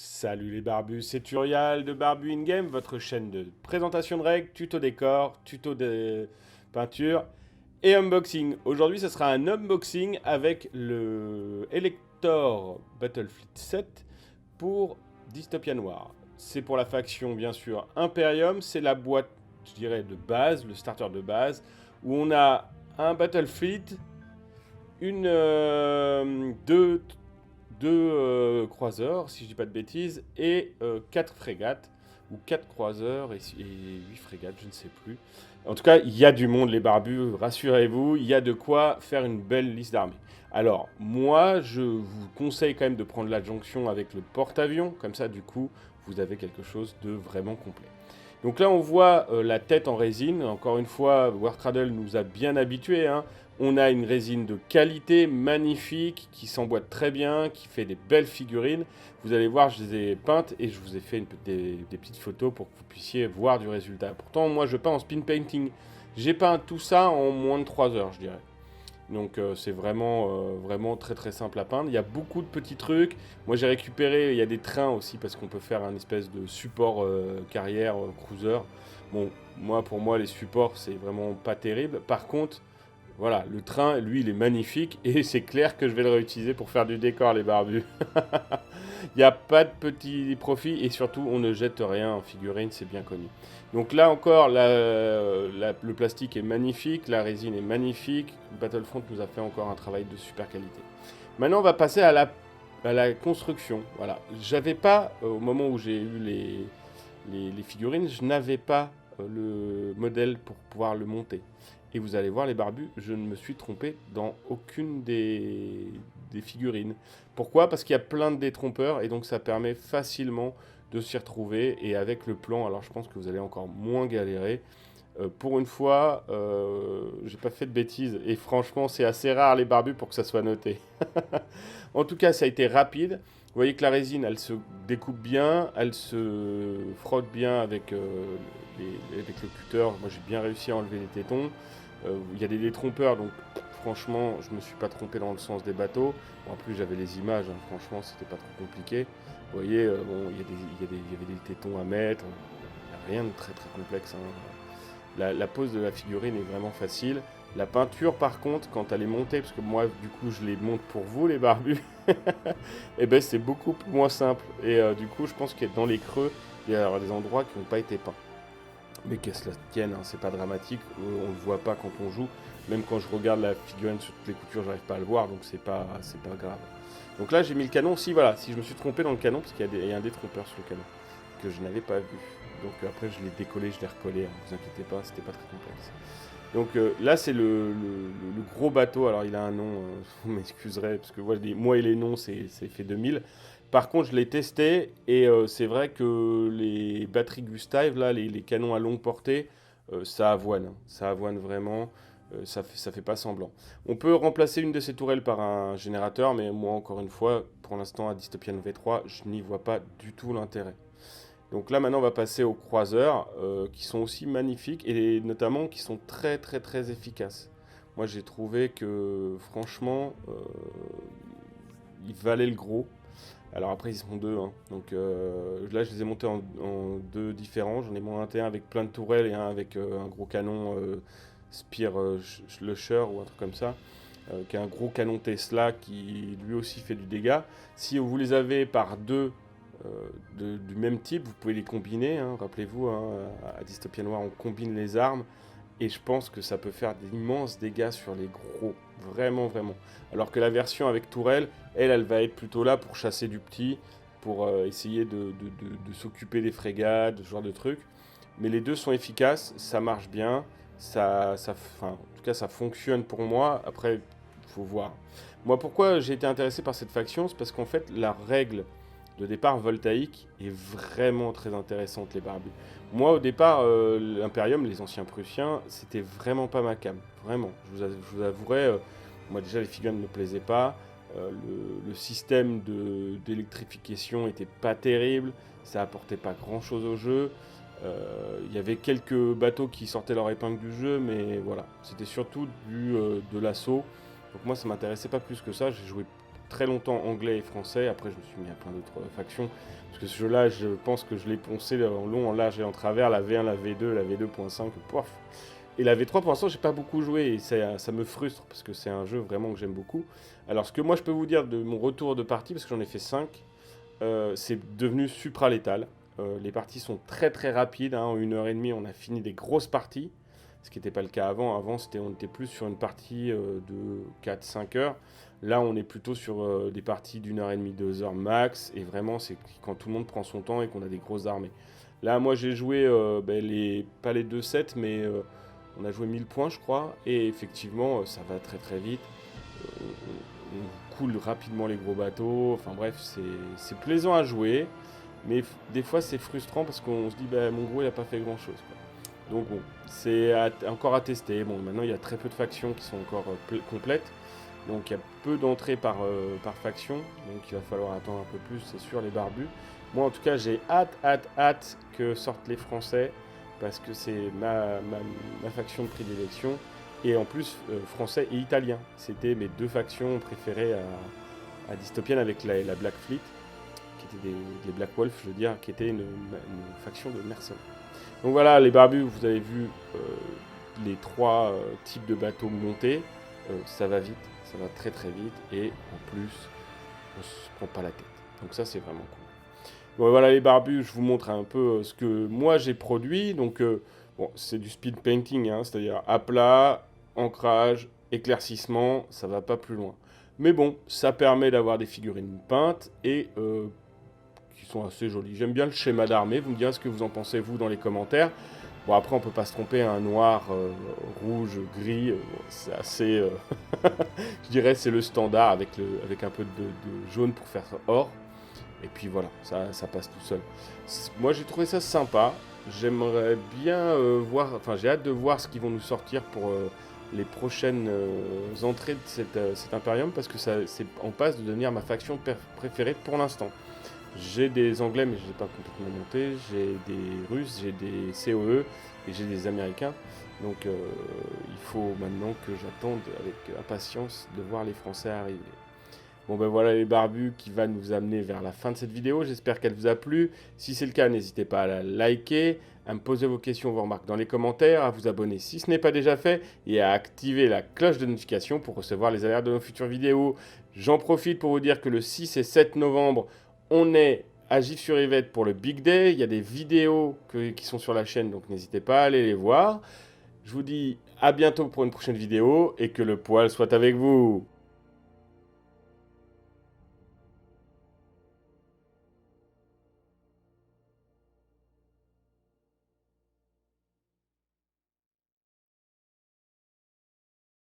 Salut les barbus, c'est Turial de Barbu In Game, votre chaîne de présentation de règles, tuto décor, tuto de peinture et unboxing. Aujourd'hui, ce sera un unboxing avec le Elector Battlefleet 7 pour Dystopia Noir. C'est pour la faction, bien sûr, Imperium. C'est la boîte, je dirais, de base, le starter de base, où on a un Battlefleet, deux croiseurs, si je dis pas de bêtises, et quatre frégates, ou quatre croiseurs et 8 frégates, je ne sais plus. En tout cas, il y a du monde, les barbus, rassurez-vous, il y a de quoi faire une belle liste d'armées. Alors, moi, je vous conseille quand même de prendre l'adjonction avec le porte-avions, comme ça, du coup, vous avez quelque chose de vraiment complet. Donc là, on voit la tête en résine. Encore une fois, Warcradle nous a bien habitués, hein. On a une résine de qualité, magnifique, qui s'emboîte très bien, qui fait des belles figurines. Vous allez voir, je les ai peintes et je vous ai fait des petites photos pour que vous puissiez voir du résultat. Pourtant, moi, je peins en spin painting. J'ai peint tout ça en moins de 3 heures, je dirais. Donc c'est vraiment très très simple à peindre. Il y a beaucoup de petits trucs. Moi j'ai récupéré, il y a des trains aussi parce qu'on peut faire un espèce de support carrière cruiser. Bon, pour moi les supports c'est vraiment pas terrible. Par contre, voilà, le train lui il est magnifique et c'est clair que je vais le réutiliser pour faire du décor les barbus. Il n'y a pas de petits profits et surtout on ne jette rien en figurine, c'est bien connu. Donc là encore, le plastique est magnifique, la résine est magnifique. Battlefront nous a fait encore un travail de super qualité. Maintenant, on va passer à la construction. Voilà, j'avais pas, au moment où j'ai eu les figurines, je n'avais pas le modèle pour pouvoir le monter. Et vous allez voir les barbus, je ne me suis trompé dans aucune des figurines. Pourquoi? Parce qu'il y a plein de détrompeurs et donc ça permet facilement de s'y retrouver. Et avec le plan, alors je pense que vous allez encore moins galérer. Pour une fois, j'ai pas fait de bêtises et franchement, c'est assez rare les barbus pour que ça soit noté. En tout cas, ça a été rapide. Vous voyez que la résine, elle se découpe bien, elle se frotte bien avec, avec le cutter. Moi, j'ai bien réussi à enlever les tétons. Il y a des détrompeurs, donc franchement, je me suis pas trompé dans le sens des bateaux. Bon, en plus, j'avais les images, hein, franchement, c'était pas trop compliqué. Vous voyez, bon, il y avait des tétons à mettre. Il n'y a rien de très très complexe, hein. La pose de la figurine est vraiment facile. La peinture, par contre, quand elle est montée, parce que moi, du coup, je les monte pour vous, les barbus, et ben c'est beaucoup moins simple. Et du coup, je pense que dans les creux, il y a des endroits qui n'ont pas été peints. Mais qu'elle se la tienne, hein, c'est pas dramatique, on le voit pas quand on joue. Même quand je regarde la figurine sur toutes les coutures, j'arrive pas à le voir, donc c'est pas grave. Donc là, j'ai mis le canon. Si voilà, si je me suis trompé dans le canon, parce qu'il y a un détrompeur sur le canon que je n'avais pas vu. Donc après, je l'ai décollé, je l'ai recollé. Hein, vous inquiétez pas, c'était pas très complexe. Donc là, c'est le gros bateau. Alors, il a un nom, vous m'excuserez, parce que moi et les noms, c'est fait 2000. Par contre, je l'ai testé et c'est vrai que les batteries Gustave, là, les canons à longue portée, ça avoine, hein. Ça avoine vraiment. Ça fait pas semblant. On peut remplacer une de ces tourelles par un générateur, mais moi, encore une fois, pour l'instant, à Dystopian V3, je n'y vois pas du tout l'intérêt. Donc là maintenant on va passer aux croiseurs qui sont aussi magnifiques et notamment qui sont très très très efficaces. Moi j'ai trouvé que franchement ils valaient le gros. Alors après ils sont deux, hein. Donc là je les ai montés en deux différents. J'en ai monté un avec plein de tourelles et un avec un gros canon Spear Lusher ou un truc comme ça. Qui est un gros canon Tesla qui lui aussi fait du dégât. Si vous les avez par deux du même type, vous pouvez les combiner, hein. Rappelez-vous, hein, à Dystopia Noir, on combine les armes et je pense que ça peut faire d'immenses dégâts sur les gros, vraiment, vraiment. Alors que la version avec tourelle, elle va être plutôt là pour chasser du petit, pour essayer de s'occuper des frégates, ce genre de trucs. Mais les deux sont efficaces, ça marche bien, en tout cas ça fonctionne pour moi. Après, il faut voir. Moi, pourquoi j'ai été intéressé par cette faction, c'est parce qu'en fait, la règle de départ voltaïque est vraiment très intéressante, les barbus. Moi, au départ, l'Imperium, les anciens Prussiens, c'était vraiment pas ma came. Vraiment. Je vous avouerai, moi déjà, les figurines ne me plaisaient pas. Le système d'électrification était pas terrible. Ça apportait pas grand chose au jeu. Il y avait quelques bateaux qui sortaient leur épingle du jeu, mais voilà. C'était surtout de l'assaut. Donc moi, ça m'intéressait pas plus que ça. J'ai joué très longtemps anglais et français. Après, je me suis mis à plein d'autres factions. Parce que ce jeu-là, je pense que je l'ai poncé en long, en large et en travers. La V1, la V2, la V2.5, pof. Et la V3, pour l'instant, j'ai pas beaucoup joué. Et ça me frustre parce que c'est un jeu vraiment que j'aime beaucoup. Alors, ce que moi, je peux vous dire de mon retour de partie, parce que j'en ai fait 5, c'est devenu supralétal. Les parties sont très très rapides. Hein. En 1h30, on a fini des grosses parties. Ce qui n'était pas le cas avant. Avant, on était plus sur une partie de 4-5 heures. Là, on est plutôt sur des parties d'1h30, 2 heures max. Et vraiment, c'est quand tout le monde prend son temps et qu'on a des grosses armées. Là, moi, j'ai joué, pas les 2 sets, mais on a joué 1000 points, je crois. Et effectivement, ça va très très vite. On coule rapidement les gros bateaux. Enfin bref, c'est plaisant à jouer. Mais des fois, c'est frustrant parce qu'on se dit, mon gros, il n'a pas fait grand-chose. Donc bon, c'est encore à tester. Bon, maintenant, il y a très peu de factions qui sont encore complètes. Donc il y a peu d'entrées par faction. Donc il va falloir attendre un peu plus, c'est sûr, les barbus. Moi, en tout cas, j'ai hâte que sortent les Français. Parce que c'est ma faction de prédilection. Et en plus, français et italien. C'était mes 2 factions préférées à Dystopian avec la Black Fleet, qui étaient des Black Wolf, je veux dire, qui était une faction de mercenaires. Donc voilà, les barbus, vous avez vu les 3 types de bateaux montés. Ça va vite, ça va très très vite. Et en plus, on se prend pas la tête. Donc ça, c'est vraiment cool. Bon, voilà les barbus, je vous montre un peu ce que moi j'ai produit. Donc, bon, c'est du speed painting, hein, c'est-à-dire à plat, ancrage, éclaircissement, ça va pas plus loin. Mais bon, ça permet d'avoir des figurines peintes et qui sont assez jolies. J'aime bien le schéma d'armée, vous me direz ce que vous en pensez vous dans les commentaires. Bon, après, on peut pas se tromper, un noir, rouge, gris, c'est assez... je dirais c'est le standard avec un peu de jaune pour faire or. Et puis voilà, ça passe tout seul. Moi, j'ai trouvé ça sympa. J'aimerais bien voir, enfin, j'ai hâte de voir ce qu'ils vont nous sortir pour les prochaines entrées de cet Imperium parce que c'est en passe de devenir ma faction préférée pour l'instant. J'ai des Anglais, mais je ne les ai pas complètement montés. J'ai des Russes, j'ai des COE et j'ai des Américains. Donc, il faut maintenant que j'attende avec impatience de voir les Français arriver. Bon ben voilà les barbus qui va nous amener vers la fin de cette vidéo. J'espère qu'elle vous a plu. Si c'est le cas, n'hésitez pas à la liker, à me poser vos questions, vos remarques dans les commentaires, à vous abonner si ce n'est pas déjà fait et à activer la cloche de notification pour recevoir les alertes de nos futures vidéos. J'en profite pour vous dire que le 6 et 7 novembre, on est à Gif-sur-Yvette pour le Big Day. Il y a des vidéos qui sont sur la chaîne, donc n'hésitez pas à aller les voir. Je vous dis à bientôt pour une prochaine vidéo et que le poil soit avec vous.